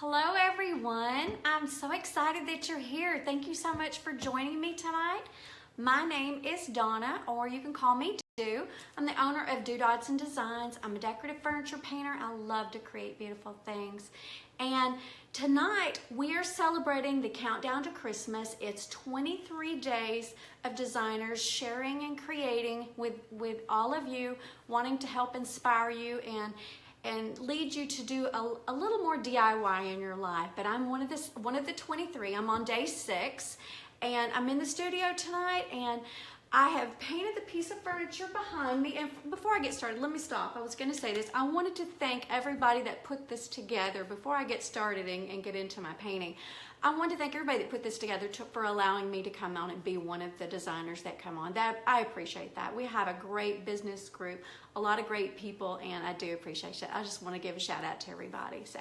Hello everyone. I'm so excited that you're here. Thank you so much for joining me tonight. My name is Donna, or you can call me Do. I'm the owner of Do Dodson Designs. I'm a decorative furniture painter. I love to create beautiful things. And tonight we are celebrating the countdown to Christmas. It's 23 days of designers sharing and creating with all of you, wanting to help inspire you and lead you to do a little more DIY in your life. But I'm one of the 23. I'm on day 6, and I'm in the studio tonight, and I have painted the piece of furniture behind me. And before I get started, let me stop. I was going to say this. I wanted to thank everybody that put this together before I get started and get into my painting. I want to thank everybody that put this together for allowing me to come on and be one of the designers that come on. That I appreciate that. We have a great business group, a lot of great people, and I do appreciate it. I just want to give a shout out to everybody. So,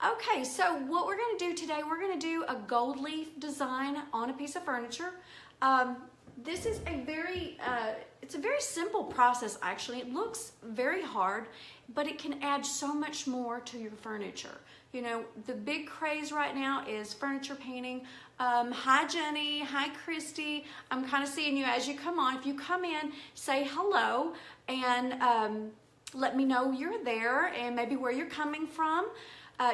okay, so what we're going to do today, we're going to do a gold leaf design on a piece of furniture. This is it's a very simple process actually. It looks very hard, but it can add so much more to your furniture. You know, the big craze right now is furniture painting. Hi Jenny, hi Christy. I'm kind of seeing you as you come on. If you come in, say hello and let me know you're there and maybe where you're coming from.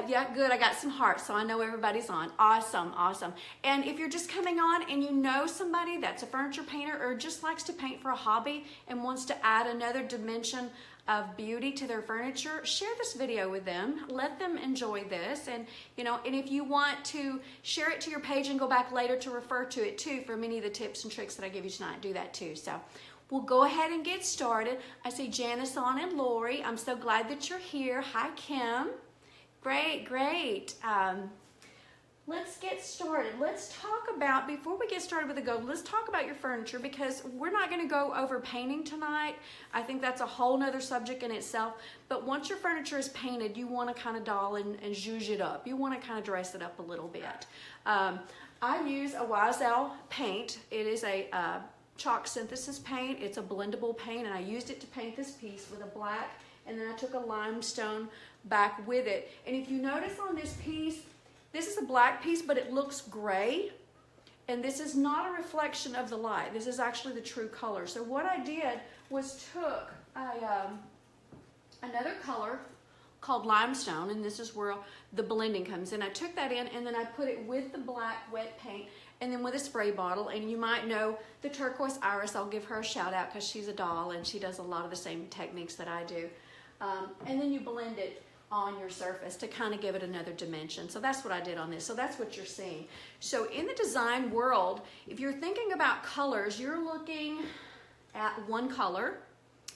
Yeah, good. I got some hearts, so I know everybody's on. Awesome, awesome. And if you're just coming on and you know somebody that's a furniture painter or just likes to paint for a hobby and wants to add another dimension of beauty to their furniture, share this video with them. Let them enjoy this. And and if you want to share it to your page and go back later to refer to it too for many of the tips and tricks that I give you tonight, do that too. So we'll go ahead and get started. I see Janice on and Lori. I'm so glad that you're here. Hi, Kim. Great, great. Let's get started. Let's talk about, before we get started with the gold, let's talk about your furniture because we're not going to go over painting tonight. I think that's a whole nother subject in itself. But once your furniture is painted, you want to kind of doll and zhuzh it up. You want to kind of dress it up a little bit. I use a YSL paint. It is a chalk synthesis paint. It's a blendable paint, and I used it to paint this piece with a black, and then I took a limestone back with it. And if you notice on this piece, this is a black piece, but it looks gray. And this is not a reflection of the light. This is actually the true color. So what I did was took another color called limestone, and this is where the blending comes in. I took that in, and then I put it with the black wet paint, and then with a spray bottle. And you might know the turquoise iris. I'll give her a shout out because she's a doll, and she does a lot of the same techniques that I do. And then you blend it on your surface to kind of give it another dimension. So that's what I did on this. So that's what you're seeing. So in the design world, if you're thinking about colors, you're looking at one color,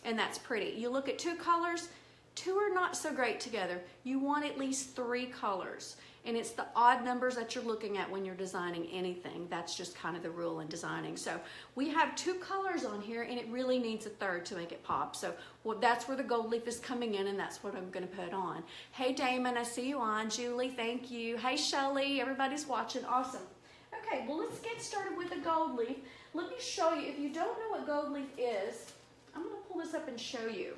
and that's pretty. You look at 2 colors, 2 are not so great together. You want at least 3 colors. And it's the odd numbers that you're looking at when you're designing anything. That's just kind of the rule in designing. So we have 2 colors on here, and it really needs a 3rd to make it pop. So that's where the gold leaf is coming in, and that's what I'm going to put on. Hey Damon, I see you on. Julie, thank you. Hey Shelly, everybody's watching. Awesome. Okay, well let's get started with the gold leaf. Let me show you. If you don't know what gold leaf is, I'm going to pull this up and show you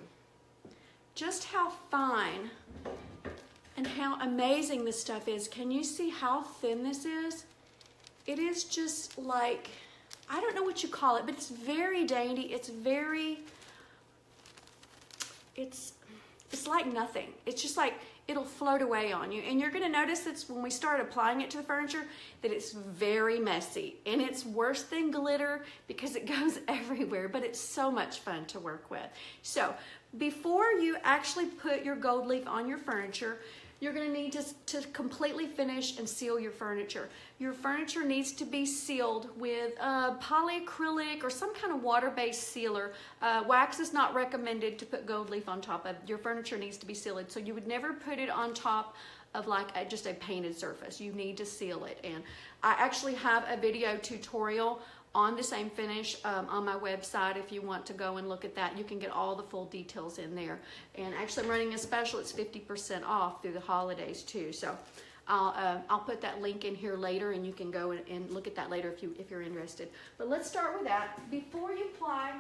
just how fine and how amazing this stuff is. Can you see how thin this is? It is just like, I don't know what you call it, but it's very dainty. It's like nothing. It's just like, it'll float away on you. And you're gonna notice that when we start applying it to the furniture, that it's very messy. And it's worse than glitter because it goes everywhere, but it's so much fun to work with. So before you actually put your gold leaf on your furniture, you're going to need to completely finish and seal your furniture. Your furniture needs to be sealed with polyacrylic or some kind of water-based sealer. Wax is not recommended to put gold leaf on top of. Your furniture needs to be sealed. So you would never put it on top of like just a painted surface. You need to seal it. And I actually have a video tutorial on the same finish on my website. If you want to go and look at that, you can get all the full details in there. And actually I'm running a special. It's 50% off through the holidays too. So I'll put that link in here later, and you can go and look at that later if you're interested. But let's start with that. Before you apply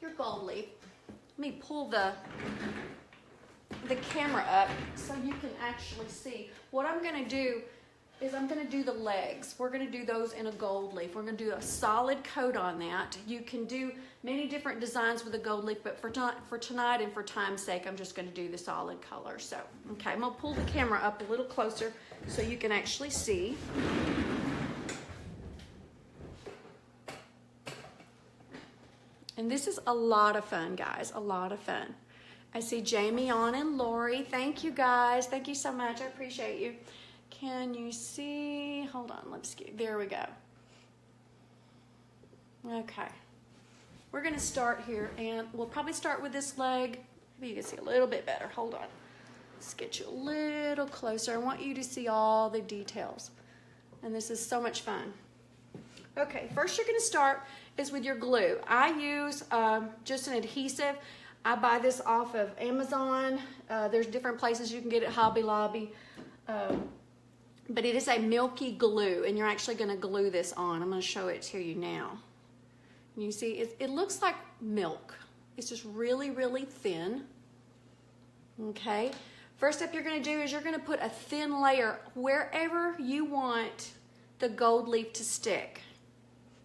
your gold leaf, let me pull the the camera up so you can actually see. What I'm going to do is I'm going to do the legs. We're going to do those in a gold leaf. We're going to do a solid coat on that. You can do many different designs with a gold leaf, but for tonight and for time's sake, I'm just going to do the solid color. So, okay, I'm going to pull the camera up a little closer so you can actually see. And this is a lot of fun, guys, a lot of fun. I see Jamie on and Lori. Thank you, guys. Thank you so much. I appreciate you. Can you see? Hold on, let's get, there we go. Okay. We're gonna start here and we'll probably start with this leg. Maybe you can see a little bit better. Hold on. Let's get you a little closer. I want you to see all the details. And this is so much fun. Okay, first you're gonna start is with your glue. I use just an adhesive. I buy this off of Amazon. There's different places you can get it, Hobby Lobby. But it is a milky glue, and you're actually going to glue this on. I'm going to show it to you now. And you see, it looks like milk. It's just really, really thin. Okay. First step you're going to do is you're going to put a thin layer wherever you want the gold leaf to stick.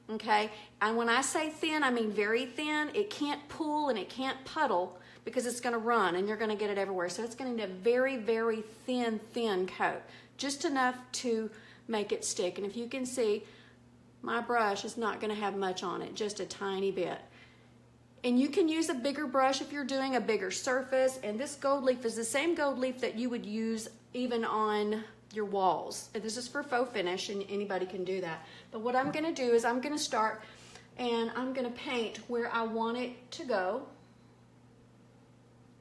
Okay. And when I say thin, I mean very thin. It can't pool and it can't puddle because it's going to run and you're going to get it everywhere. So it's going to be a very, very thin coat. Just enough to make it stick. And if you can see, my brush is not going to have much on it, just a tiny bit. And you can use a bigger brush if you're doing a bigger surface. And this gold leaf is the same gold leaf that you would use even on your walls. And this is for faux finish, and anybody can do that. But what I'm going to do is I'm going to start and I'm going to paint where I want it to go.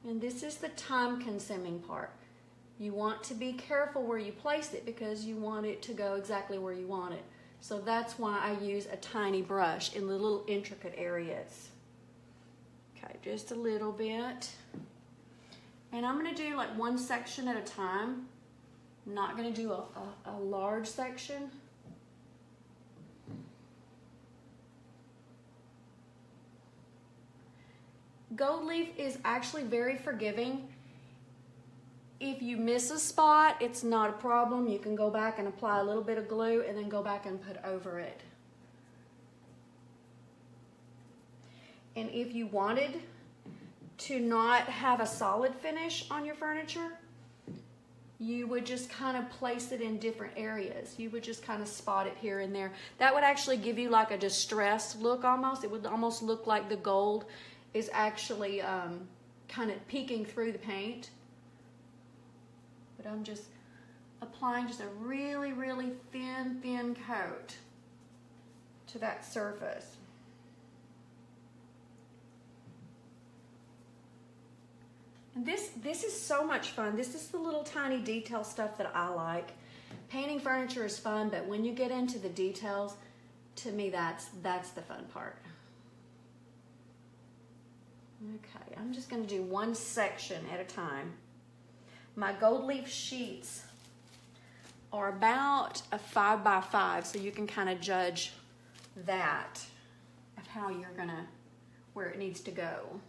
And this is the time-consuming part. You want to be careful where you place it because you want it to go exactly where you want it. So that's why I use a tiny brush in the little intricate areas. Okay, just a little bit. And I'm going to do like one section at a time. I'm not going to do a large section. Gold leaf is actually very forgiving. If you miss a spot, it's not a problem. You can go back and apply a little bit of glue and then go back and put over it. And if you wanted to not have a solid finish on your furniture, you would just kind of place it in different areas. You would just kind of spot it here and there. That would actually give you like a distressed look almost. It would almost look like the gold is actually kind of peeking through the paint. But I'm just applying just a really, really thin coat to that surface. And this is so much fun. This is the little tiny detail stuff that I like. Painting furniture is fun, but when you get into the details, to me that's the fun part. Okay, I'm just going to do one section at a time. My gold leaf sheets are about a 5 by 5, so you can kind of judge that of how you're gonna, where it needs to go.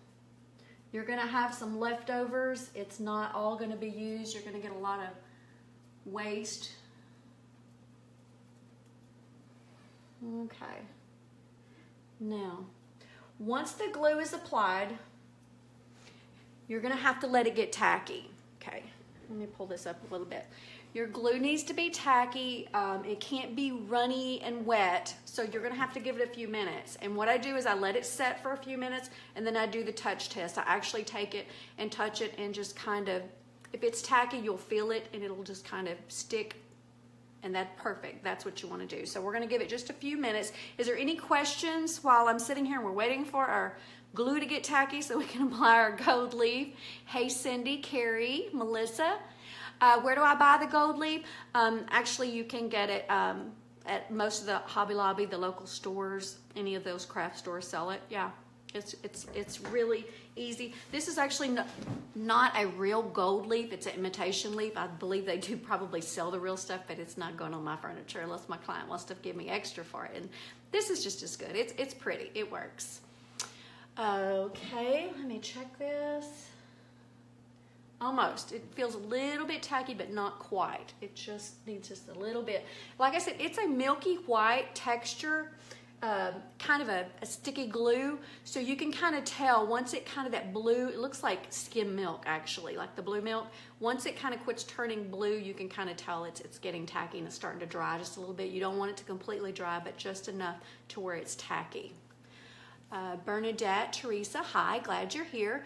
You're gonna have some leftovers. It's not all gonna be used. You're gonna get a lot of waste. Okay. Now, once the glue is applied, you're gonna have to let it get tacky. Okay, let me pull this up a little bit. Your glue needs to be tacky. It can't be runny and wet, so you're gonna have to give it a few minutes. And what I do is I let it set for a few minutes, and then I do the touch test. I actually take it and touch it and just kind of, if it's tacky, you'll feel it and it'll just kind of stick, and that's perfect. That's what you wanna do. So we're gonna give it just a few minutes. Is there any questions while I'm sitting here and we're waiting for our glue to get tacky so we can apply our gold leaf? Hey, Cindy, Carrie, Melissa. Where do I buy the gold leaf? Actually, you can get it at most of the Hobby Lobby, the local stores, any of those craft stores sell it. Yeah, it's really easy. This is actually not a real gold leaf. It's an imitation leaf. I believe they do probably sell the real stuff, but it's not going on my furniture unless my client wants to give me extra for it. And this is just as good. It's pretty. It works. Okay, let me check this. Almost. It feels a little bit tacky, but not quite. It just needs just a little bit. Like I said, it's a milky white texture, kind of a sticky glue. So you can kind of tell once it kind of that blue, it looks like skim milk actually, like the blue milk. Once it kind of quits turning blue, you can kind of tell it's getting tacky and it's starting to dry just a little bit. You don't want it to completely dry, but just enough to where it's tacky. Bernadette, Teresa, hi, glad you're here.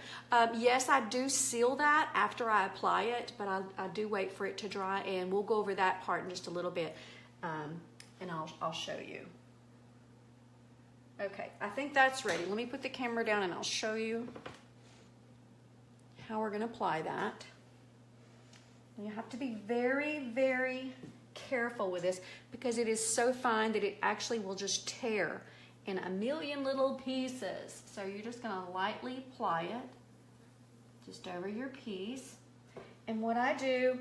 Yes, I do seal that after I apply it, but I do wait for it to dry, and we'll go over that part in just a little bit, and I'll show you. Okay, I think that's ready. Let me put the camera down and I'll show you how we're going to apply that. And you have to be very, very careful with this because it is so fine that it actually will just tear in a million little pieces. So you're just gonna lightly apply it just over your piece. And what I do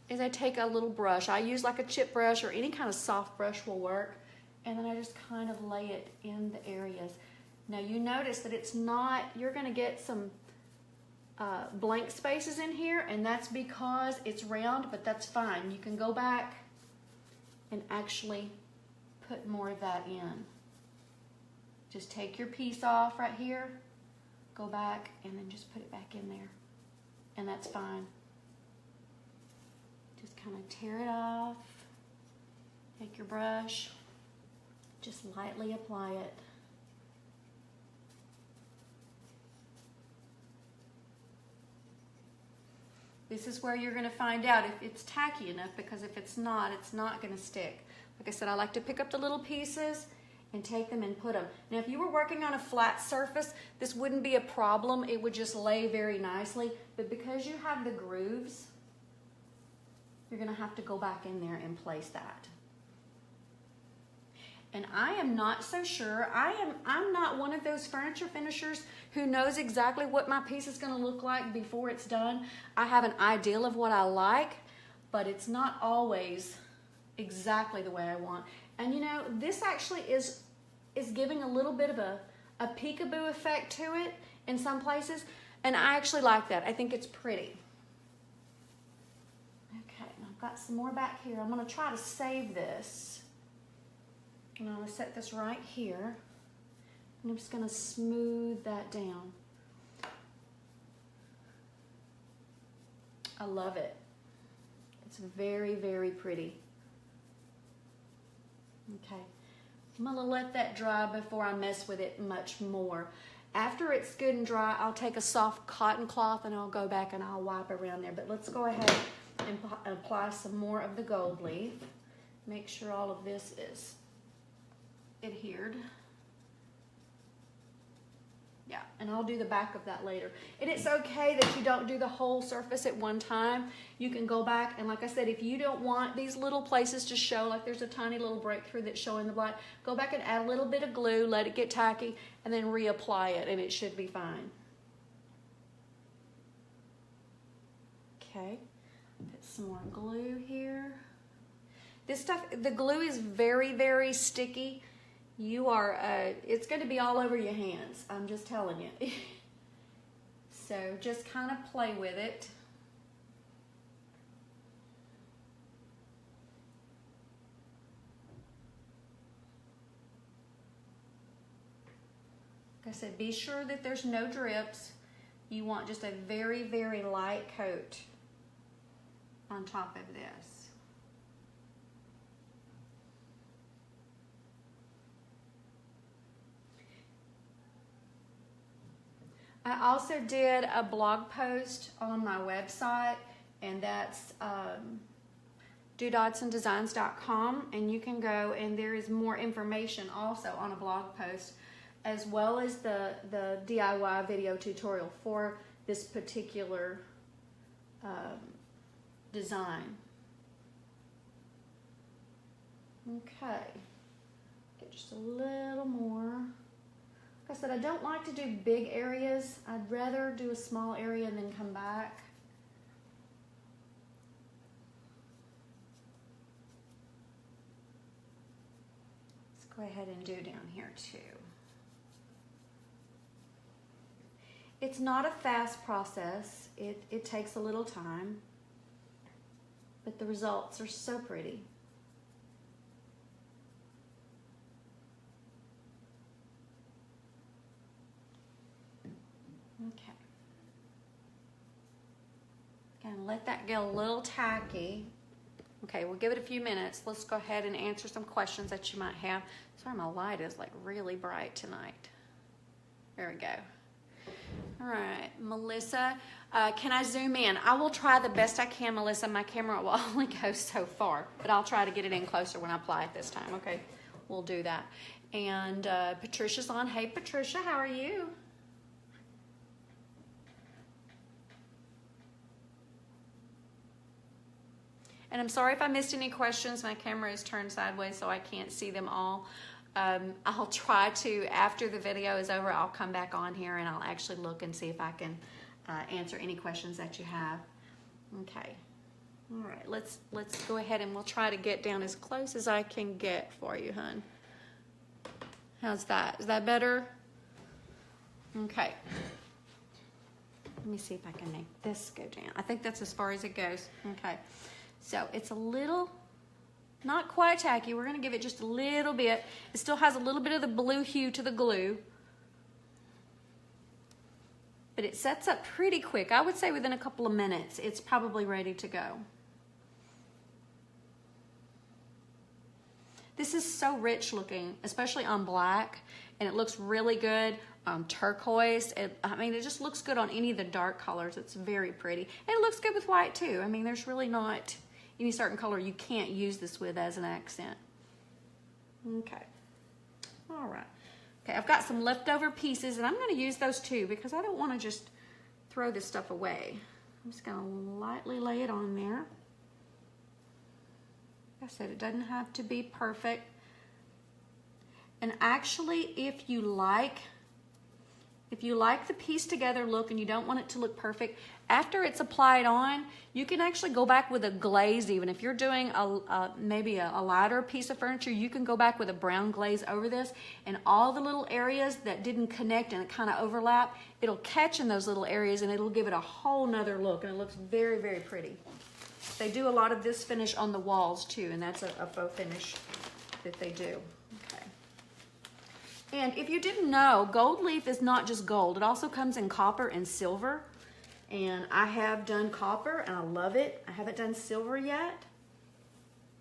is I take a little brush. I use like a chip brush or any kind of soft brush will work. And then I just kind of lay it in the areas. Now you notice that it's not, you're gonna get some blank spaces in here, and that's because it's round, but that's fine. You can go back and actually put more of that in. Just take your piece off right here, go back, and then just put it back in there. And that's fine. Just kind of tear it off. Take your brush, just lightly apply it. This is where you're gonna find out if it's tacky enough, because if it's not gonna stick. Like I said, I like to pick up the little pieces and take them and put them. Now, if you were working on a flat surface, this wouldn't be a problem. It would just lay very nicely. But because you have the grooves, you're gonna have to go back in there and place that. And I am not so sure. I'm not one of those furniture finishers who knows exactly what my piece is gonna look like before it's done. I have an ideal of what I like, but it's not always exactly the way I want. And you know, this actually is giving a little bit of a peekaboo effect to it in some places, and I actually like that. I think it's pretty. Okay, and I've got some more back here. I'm gonna try to save this. And I'm gonna set this right here. And I'm just gonna smooth that down. I love it. It's very, very pretty. Okay, I'm gonna let that dry before I mess with it much more. After it's good and dry, I'll take a soft cotton cloth and I'll go back and I'll wipe around there. But let's go ahead and apply some more of the gold leaf. Make sure all of this is adhered. Yeah, and I'll do the back of that later. And it's okay that you don't do the whole surface at one time. You can go back, and like I said, if you don't want these little places to show, like there's a tiny little breakthrough that's showing the black, go back and add a little bit of glue, let it get tacky, and then reapply it, and it should be fine. Okay, put some more glue here. This stuff, the glue is very, very sticky. You are, it's going to be all over your hands. I'm just telling you. So just kind of play with it. Like I said, be sure that there's no drips. You want just a very, very light coat on top of this. I also did a blog post on my website, and that's DoDodsonDesigns.com, and you can go and there is more information also on a blog post, as well as the DIY video tutorial for this particular design. Okay, get just a little more. Like I said, I don't like to do big areas. I'd rather do a small area and then come back. Let's go ahead and do down here too. It's not a fast process. It takes a little time, but the results are so pretty. Okay. Gonna let that get a little tacky. Okay, we'll give it a few minutes. Let's go ahead and answer some questions that you might have. Sorry, my light is like really bright tonight. There we go. All right, Melissa, can I zoom in? I will try the best I can, Melissa. My camera will only go so far, but I'll try to get it in closer when I apply it this time, okay? We'll do that. And Patricia's on. Hey, Patricia, how are you? And I'm sorry if I missed any questions. My camera is turned sideways, so I can't see them all. I'll try to, after the video is over, I'll come back on here and I'll actually look and see if I can answer any questions that you have. Okay. All right, let's go ahead and we'll try to get down as close as I can get for you, hon. How's that? Is that better? Okay. Let me see if I can make this go down. I think that's as far as it goes. Okay. So it's a little, not quite tacky. We're going to give it just a little bit. It still has a little bit of the blue hue to the glue. But it sets up pretty quick. I would say within a couple of minutes, it's probably ready to go. This is so rich looking, especially on black, and it looks really good on turquoise. I mean, it just looks good on any of the dark colors. It's very pretty. And it looks good with white too. I mean, there's really not any certain color you can't use this with as an accent. Okay. All right. Okay, I've got some leftover pieces, and I'm going to use those too because I don't want to just throw this stuff away. I'm just going to lightly lay it on there. Like I said, it doesn't have to be perfect. And actually, if you like the piece together look and you don't want it to look perfect, after it's applied on, you can actually go back with a glaze even. If you're doing maybe a lighter piece of furniture, you can go back with a brown glaze over this, and all the little areas that didn't connect and it kind of overlap, it'll catch in those little areas and it'll give it a whole nother look, and it looks very, very pretty. They do a lot of this finish on the walls too, and that's a faux finish that they do. And if you didn't know, gold leaf is not just gold. It also comes in copper and silver. And I have done copper and I love it. I haven't done silver yet.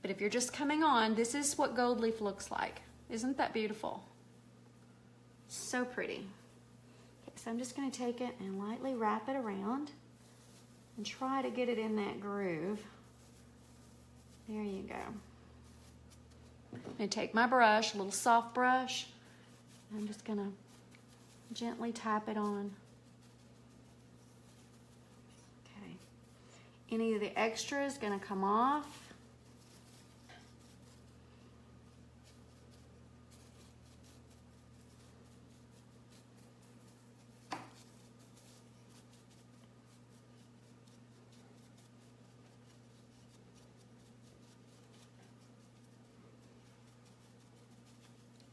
But if you're just coming on, this is what gold leaf looks like. Isn't that beautiful? So pretty. Okay, so I'm just going to take it and lightly wrap it around and try to get it in that groove. There you go. I'm going to take my brush, a little soft brush. I'm just going to gently tap it on. Okay. Any of the extra is going to come off.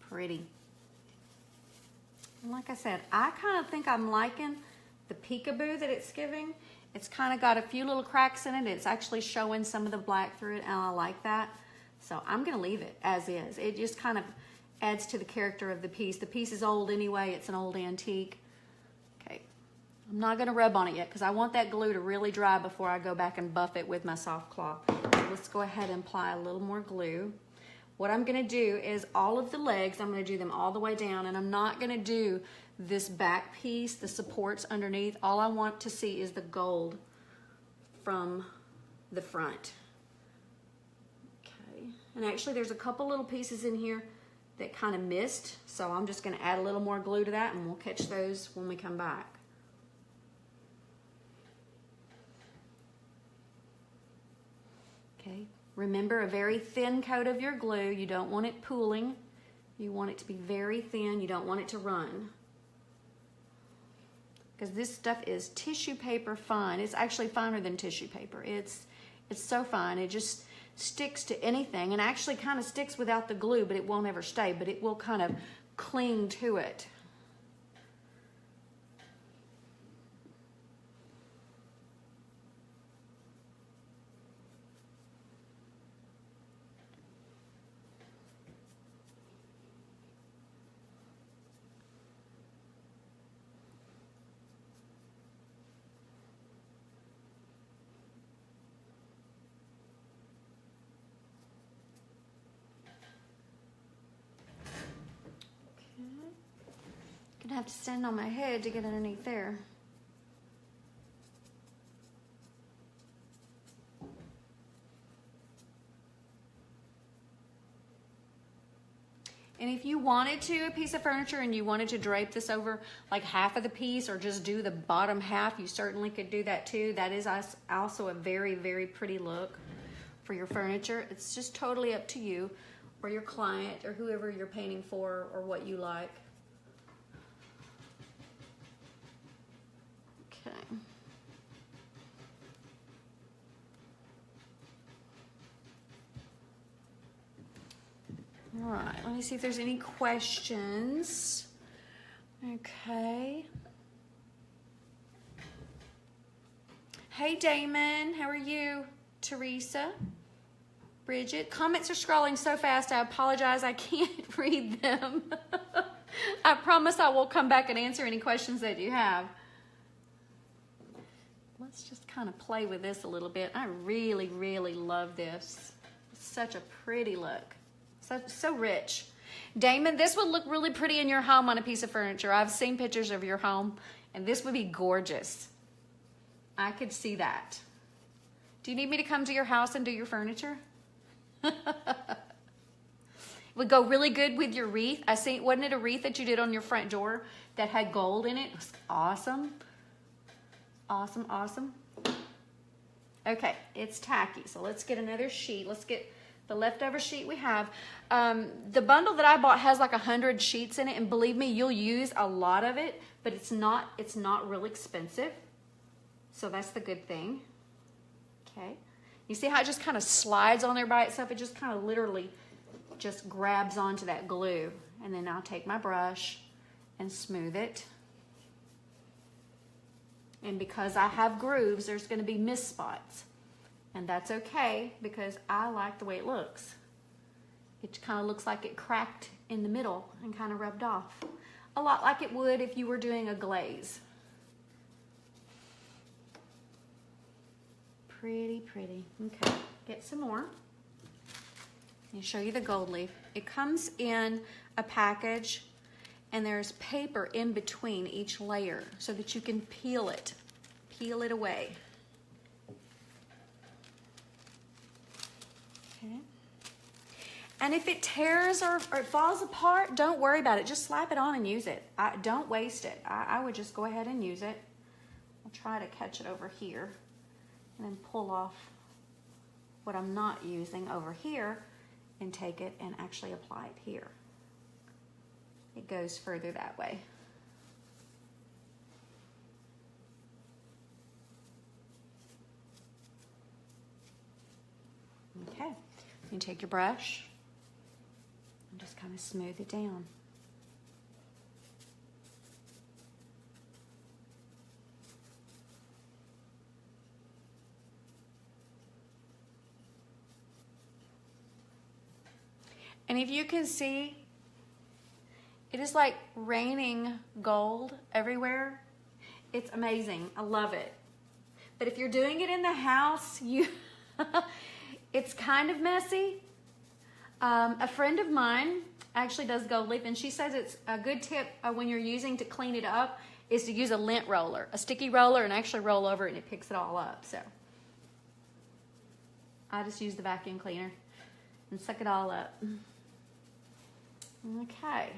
Pretty. And like I said, I kind of think I'm liking the peekaboo that it's giving. It's kind of got a few little cracks in it. It's actually showing some of the black through it, and I like that. So I'm going to leave it as is. It just kind of adds to the character of the piece. The piece is old anyway. It's an old antique. Okay. I'm not going to rub on it yet because I want that glue to really dry before I go back and buff it with my soft cloth. So let's go ahead and apply a little more glue. What I'm going to do is all of the legs, I'm going to do them all the way down, and I'm not going to do this back piece, the supports underneath. All I want to see is the gold from the front. Okay, and actually there's a couple little pieces in here that kind of missed, so I'm just going to add a little more glue to that, and we'll catch those when we come back. Okay. Remember, a very thin coat of your glue. You don't want it pooling. You want it to be very thin. You don't want it to run. Because this stuff is tissue paper fine. It's actually finer than tissue paper. It's so fine. It just sticks to anything, and actually kind of sticks without the glue, but it won't ever stay, but it will kind of cling to it. gonna have to stand on my head to get underneath there. And if you wanted to, a piece of furniture, and you wanted to drape this over like half of the piece or just do the bottom half, you certainly could do that too. That is also a very, very pretty look for your furniture. It's just totally up to you or your client or whoever you're painting for or what you like. Okay. All right, let me see if there's any questions. Okay. Hey, Damon, how are you? Teresa, Bridget. Comments are scrolling so fast, I apologize, I can't read them. I promise I will come back and answer any questions that you have. Let's just kind of play with this a little bit. I really, really love this. It's such a pretty look. So rich. Damon, this would look really pretty in your home on a piece of furniture. I've seen pictures of your home, and this would be gorgeous. I could see that. Do you need me to come to your house and do your furniture? It would go really good with your wreath. I see, wasn't it a wreath that you did on your front door that had gold in it? It was awesome. Awesome, awesome. Okay, it's tacky, so let's get another sheet. Let's get the leftover sheet we have. The bundle that I bought has like 100 sheets in it, and believe me, you'll use a lot of it, but it's not real expensive. So that's the good thing. Okay. You see how it just kind of slides on there by itself? It just kind of literally just grabs onto that glue. And then I'll take my brush and smooth it. And because I have grooves, there's going to be mist spots. And that's okay because I like the way it looks. It kind of looks like it cracked in the middle and kind of rubbed off. A lot like it would if you were doing a glaze. Pretty, pretty. Okay, get some more. Let me show you the gold leaf. It comes in a package and there's paper in between each layer so that you can peel it away. Okay. And if it tears or it falls apart, don't worry about it. Just slap it on and use it. Don't waste it. I would just go ahead and use it. I'll try to catch it over here and then pull off what I'm not using over here and take it and actually apply it here. It goes further that way. Okay, you take your brush and just kind of smooth it down. And if you can see, it is like raining gold everywhere. It's amazing. I love it. But if you're doing it in the house, it's kind of messy. A friend of mine actually does gold leaf, and she says it's a good tip when you're using to clean it up is to use a lint roller, a sticky roller, and actually roll over it and it picks it all up. So I just use the vacuum cleaner and suck it all up. Okay.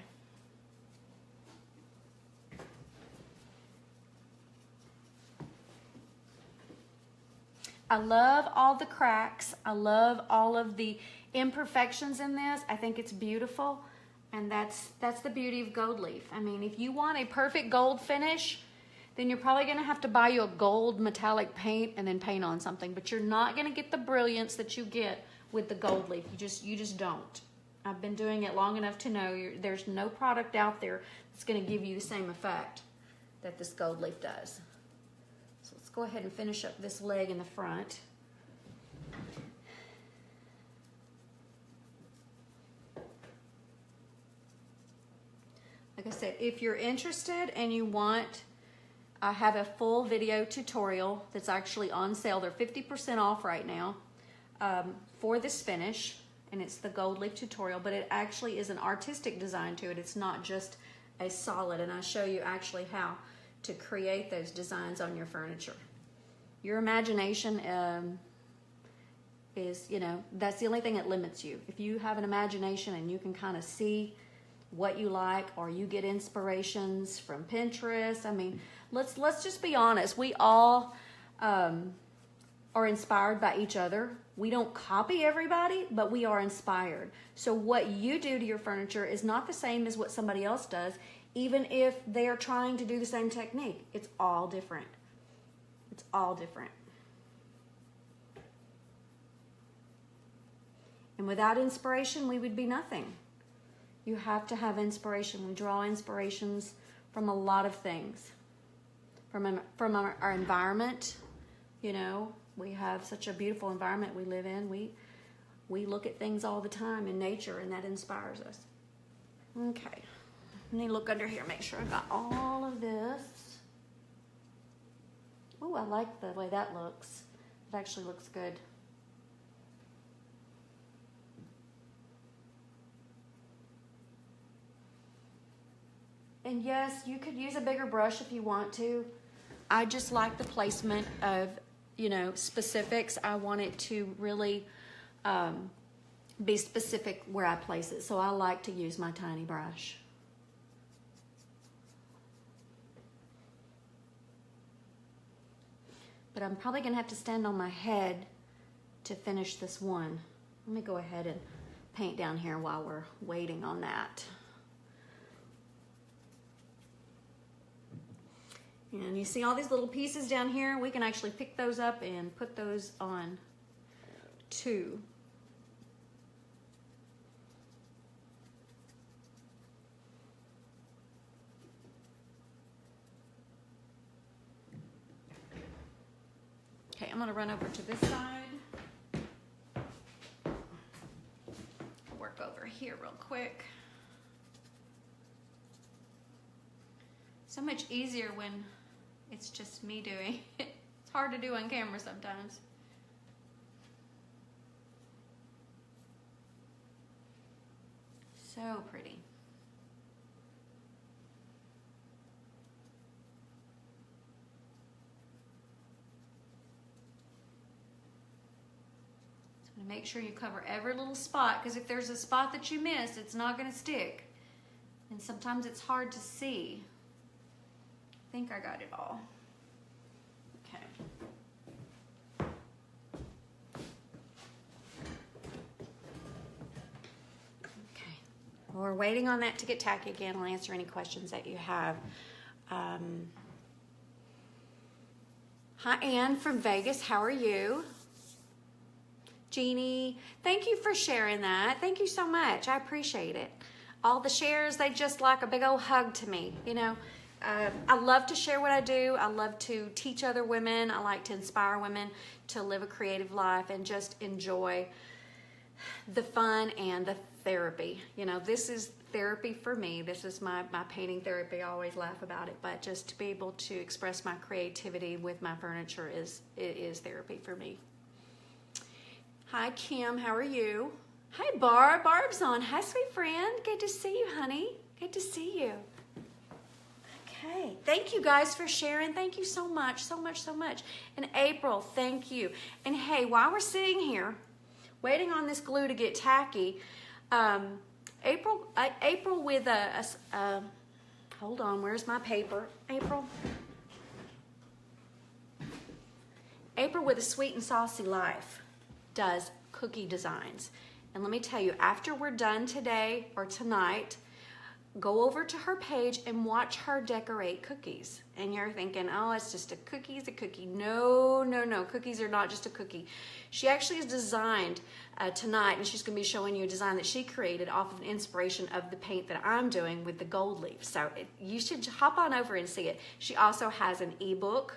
I love all the cracks. I love all of the imperfections in this. I think it's beautiful, and that's the beauty of gold leaf. I mean, if you want a perfect gold finish, then you're probably going to have to buy you a gold metallic paint and then paint on something, but you're not going to get the brilliance that you get with the gold leaf. You just don't. I've been doing it long enough to know there's no product out there that's going to give you the same effect that this gold leaf does. So let's go ahead and finish up this leg in the front. Like I said, if you're interested and you want, I have a full video tutorial that's actually on sale. They're 50% off right now for this finish. And it's the gold leaf tutorial, but it actually is an artistic design to it. It's not just a solid, and I show you actually how to create those designs on your furniture. Your imagination is, that's the only thing that limits you. If you have an imagination and you can kind of see what you like, or you get inspirations from Pinterest. I mean, let's just be honest. We all are inspired by each other. We don't copy everybody, but we are inspired. So what you do to your furniture is not the same as what somebody else does, even if they are trying to do the same technique. It's all different. It's all different. And without inspiration, we would be nothing. You have to have inspiration. We draw inspirations from a lot of things. From our environment, we have such a beautiful environment we live in. We look at things all the time in nature, and that inspires us. Okay. Let me look under here, make sure I got all of this. Oh, I like the way that looks. It actually looks good. And yes, you could use a bigger brush if you want to. I just like the placement of, specifics. I want it to really be specific where I place it. So I like to use my tiny brush. But I'm probably gonna have to stand on my head to finish this one. Let me go ahead and paint down here while we're waiting on that. And you see all these little pieces down here? We can actually pick those up and put those on too. Okay, I'm gonna run over to this side. I'll work over here real quick. So much easier when it's just me doing it. It's hard to do on camera sometimes. So pretty. So make sure you cover every little spot, because if there's a spot that you miss, it's not going to stick. And sometimes it's hard to see. I think I got it all. Okay. Okay. Well, we're waiting on that to get tacky again. I'll answer any questions that you have. Hi, Ann from Vegas. How are you? Jeannie, thank you for sharing that. Thank you so much. I appreciate it. All the shares, they just like a big old hug to me, I love to share what I do. I love to teach other women. I like to inspire women to live a creative life and just enjoy the fun and the therapy. This is therapy for me. This is my painting therapy. I always laugh about it, but just to be able to express my creativity with my furniture is therapy for me. Hi, Kim. How are you? Hi, Barb. Barb's on. Hi, sweet friend. Good to see you, honey. Good to see you. Okay, thank you guys for sharing. Thank you so much, so much, so much. And April, thank you. And hey, while we're sitting here waiting on this glue to get tacky, April with hold on, where's my paper? April with a Sweet and Saucy Life does cookie designs. And let me tell you, after we're done today or tonight, go over to her page and watch her decorate cookies. And you're thinking, oh, it's just a cookie's a cookie. No, no, no. Cookies are not just a cookie. She actually has designed tonight, and she's going to be showing you a design that she created off of an inspiration of the paint that I'm doing with the gold leaf. So you should hop on over and see it. She also has an ebook.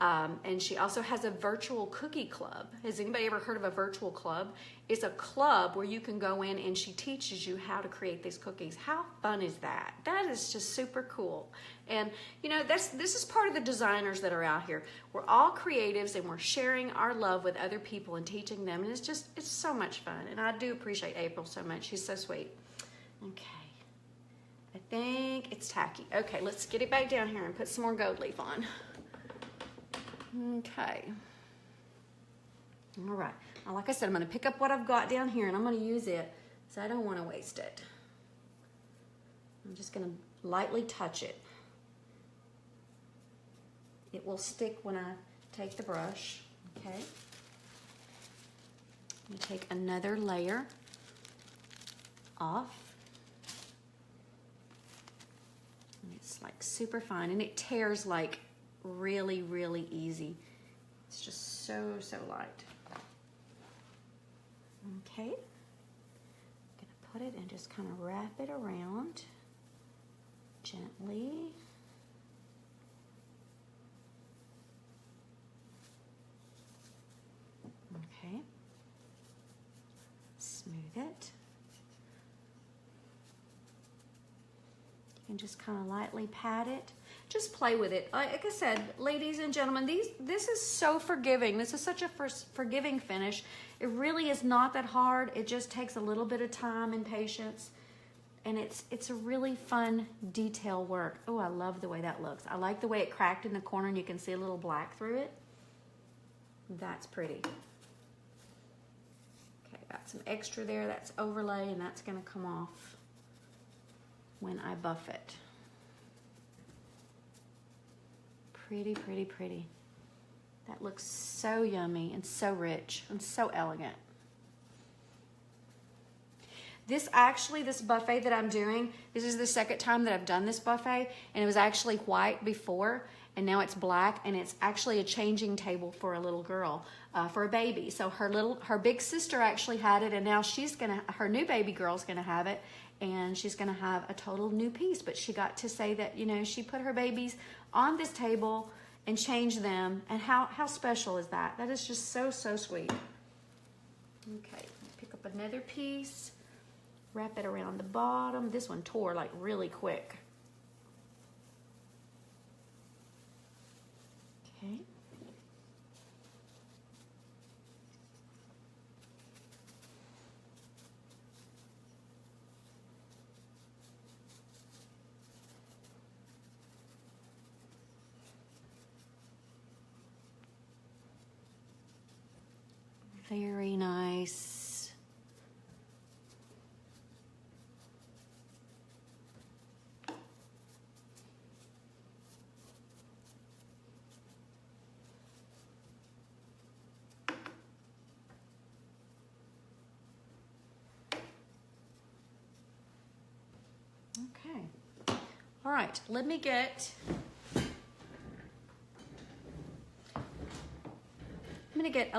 And she also has a virtual cookie club. Has anybody ever heard of a virtual club? It's a club where you can go in and she teaches you how to create these cookies. How fun is that? That is just super cool. And this is part of the designers that are out here. We're all creatives and we're sharing our love with other people and teaching them. And it's so much fun. And I do appreciate April so much. She's so sweet. Okay. I think it's tacky. Okay, let's get it back down here and put some more gold leaf on. Okay. All right. Now, like I said, I'm going to pick up what I've got down here and I'm going to use it, so I don't want to waste it. I'm just going to lightly touch it. It will stick when I take the brush. Okay. You take another layer off. And it's like super fine, and it tears like really, really easy. It's just so, so light. Okay. I'm gonna put it and just kind of wrap it around gently. Okay. Smooth it. You can just kind of lightly pat it. Just play with it. Like I said, ladies and gentlemen, this is so forgiving. This is such a forgiving finish. It really is not that hard. It just takes a little bit of time and patience. And it's a really fun detail work. Oh, I love the way that looks. I like the way it cracked in the corner and you can see a little black through it. That's pretty. Okay, got some extra there. That's overlay, and that's gonna come off when I buff it. Pretty, pretty, pretty. That looks so yummy and so rich and so elegant. This buffet that I'm doing, this is the second time that I've done this buffet, and it was actually white before, and now it's black, and it's actually a changing table for a little girl, for a baby. So her big sister actually had it, and now her new baby girl's gonna have it, and she's gonna have a total new piece. But she got to say that, you know, she put her babies on this table and changed them, and how special is that? That is just so, so sweet. Okay, pick up another piece. Wrap it around the bottom. This one tore like really quick. Okay. Very nice. Okay. All right, let me get, I'm gonna get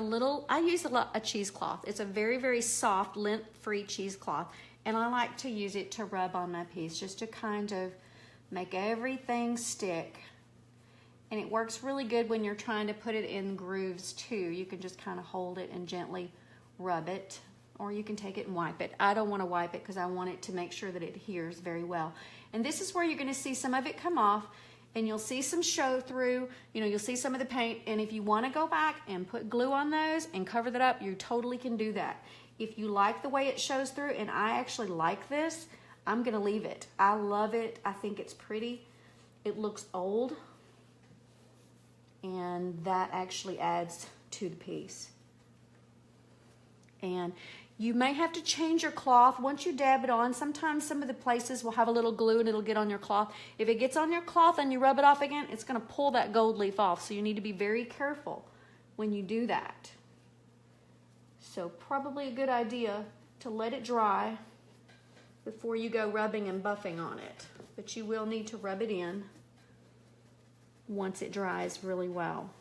I use a cheesecloth. It's a very, very soft, lint-free cheesecloth, and I like to use it to rub on my piece just to kind of make everything stick. And it works really good when you're trying to put it in grooves too. You can just kind of hold it and gently rub it, or you can take it and wipe it. I don't want to wipe it because I want it to make sure that it adheres very well. And this is where you're going to see some of it come off, and you'll see some show through. You know, you'll see some of the paint, and if you want to go back and put glue on those and cover that up, you totally can do that. If you like the way it shows through, and I actually like this, I'm going to leave it. I love it. I think it's pretty. It looks old, and that actually adds to the piece. And you may have to change your cloth once you dab it on. Sometimes some of the places will have a little glue and it'll get on your cloth. If it gets on your cloth and you rub it off again, it's going to pull that gold leaf off. So you need to be very careful when you do that. So probably a good idea to let it dry before you go rubbing and buffing on it. But you will need to rub it in once it dries really well.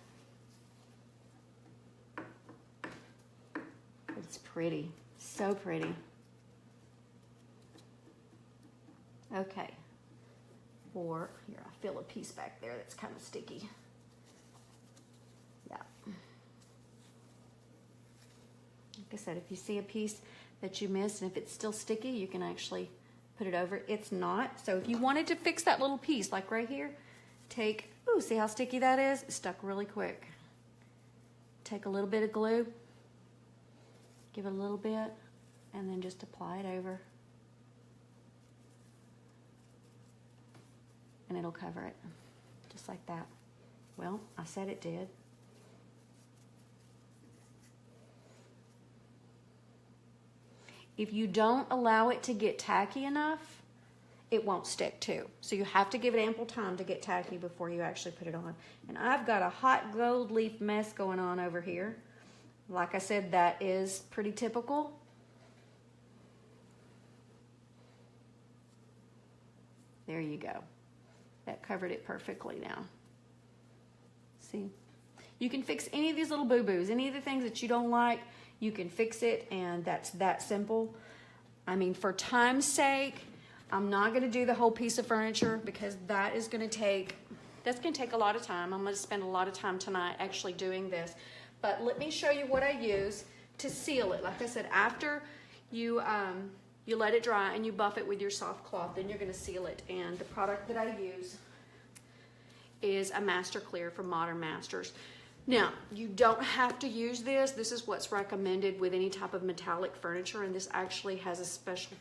It's pretty. So pretty. Okay. Here, I feel a piece back there that's kind of sticky. Yeah. Like I said, if you see a piece that you missed and if it's still sticky, you can actually put it over. It's not. So if you wanted to fix that little piece, like right here, see how sticky that is? It stuck really quick. Take a little bit of glue, give it a little bit, and then just apply it over. and it'll cover it, just like that. Well, I said it did. If you don't allow it to get tacky enough, it won't stick too. So you have to give it ample time to get tacky before you actually put it on. And I've got a hot gold leaf mess going on over here. Like I said, that is pretty typical. There you go. That covered it perfectly now. See? You can fix any of these little boo-boos, any of the things that you don't like, you can fix it, and that's that simple. I mean, for time's sake, I'm not gonna do the whole piece of furniture because that's gonna take a lot of time. I'm gonna spend a lot of time tonight actually doing this. But let me show you what I use to seal it. Like I said, after you let it dry and you buff it with your soft cloth, then you're gonna seal it. And the product that I use is a Master Clear from Modern Masters. Now, you don't have to use this. This is what's recommended with any type of metallic furniture, and this actually has a special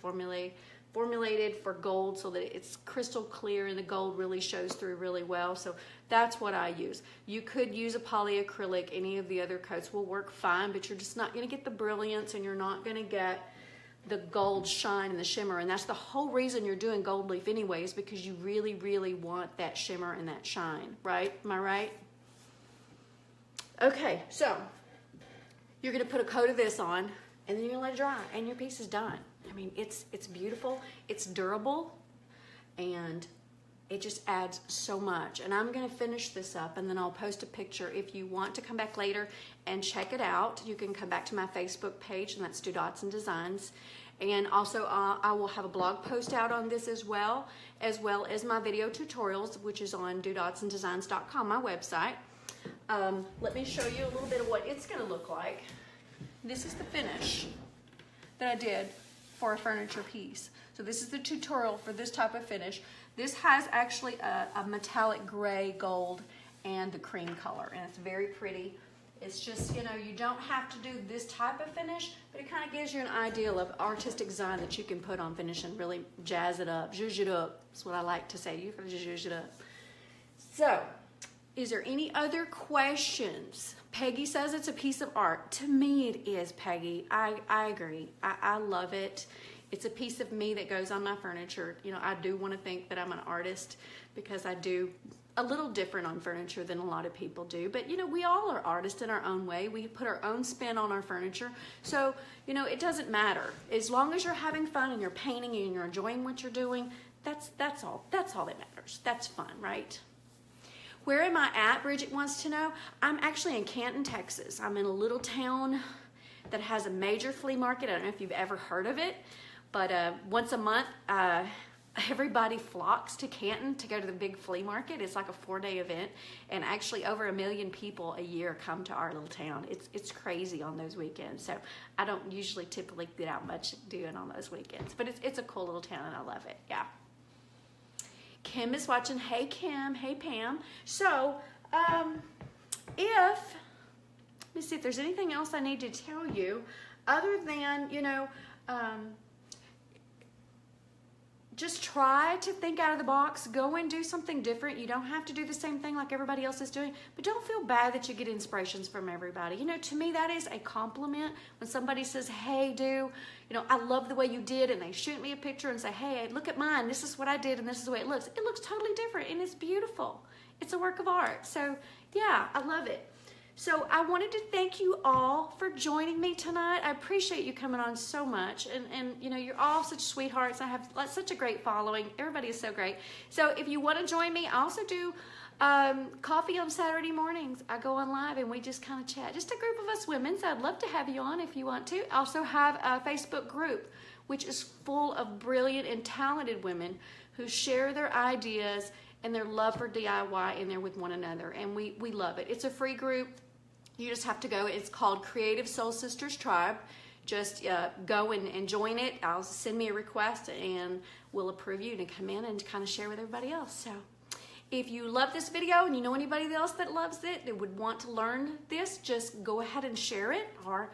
formulated for gold so that it's crystal clear and the gold really shows through really well. So that's what I use. You could use a polyacrylic. Any of the other coats will work fine, but you're just not going to get the brilliance and you're not going to get the gold shine and the shimmer. And that's the whole reason you're doing gold leaf anyways, because you really, really want that shimmer and that shine, right? Am I right? Okay, so you're gonna put a coat of this on and then you're gonna let it dry and your piece is done. I mean, it's beautiful, it's durable, and it just adds so much. And I'm gonna finish this up and then I'll post a picture. If you want to come back later and check it out, you can come back to my Facebook page, and that's Do Dots and Designs. And also I will have a blog post out on this as well as my video tutorials, which is on dodotsanddesigns.com, my website. Let me show you a little bit of what it's gonna look like. This is the finish that I did for a furniture piece. So this is the tutorial for this type of finish. This has actually a metallic gray, gold, and the cream color, and it's very pretty. It's just, you know, you don't have to do this type of finish, but it kind of gives you an idea of artistic design that you can put on finish and really jazz it up, zhuzh it up. That's what I like to say. You can zhuzh it up. So, is there any other questions? Peggy says it's a piece of art. To me it is, Peggy. I agree. I love it. It's a piece of me that goes on my furniture. You know, I do want to think that I'm an artist because I do a little different on furniture than a lot of people do. But, you know, we all are artists in our own way. We put our own spin on our furniture. So, you know, it doesn't matter. As long as you're having fun and you're painting and you're enjoying what you're doing, that's all. That's all that matters. That's fun, right? Where am I at? Bridget wants to know. I'm actually in Canton, Texas. I'm in a little town that has a major flea market. I don't know if you've ever heard of it, but once a month, everybody flocks to Canton to go to the big flea market. It's like a 4-day event, and actually over 1 million people a year come to our little town. It's crazy on those weekends. So I don't typically get out much doing on those weekends, but it's a cool little town and I love it. Yeah. Kim is watching. Hey, Kim. Hey, Pam. So, let me see if there's anything else I need to tell you other than, you know, just try to think out of the box. Go and do something different. You don't have to do the same thing like everybody else is doing, but don't feel bad that you get inspirations from everybody. You know, to me, that is a compliment when somebody says, hey, you know, I love the way you did, and they shoot me a picture and say, hey, look at mine. This is what I did, and this is the way it looks. It looks totally different, and it's beautiful. It's a work of art. So, yeah, I love it. So I wanted to thank you all for joining me tonight. I appreciate you coming on so much. And you know, you're all such sweethearts. I have such a great following. Everybody is so great. So if you want to join me, I also do coffee on Saturday mornings. I go on live and we just kind of chat. Just a group of us women. So I'd love to have you on if you want to. I also have a Facebook group, which is full of brilliant and talented women who share their ideas and their love for DIY in there with one another. And we love it. It's a free group. You just have to go. It's called Creative Soul Sisters Tribe. Just go and join it. I'll send me a request and we'll approve you to come in and kind of share with everybody else. So if you love this video and you know anybody else that loves it, that would want to learn this, just go ahead and share it, or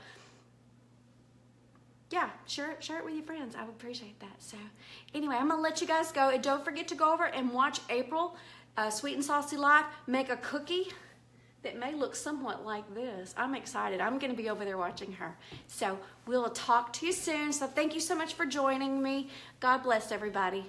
yeah, share it with your friends. I would appreciate that. So anyway, I'm gonna let you guys go, and don't forget to go over and watch April, Sweet and Saucy Life, make a cookie that may look somewhat like this. I'm excited. I'm gonna be over there watching her. So we'll talk to you soon. So thank you so much for joining me. God bless everybody.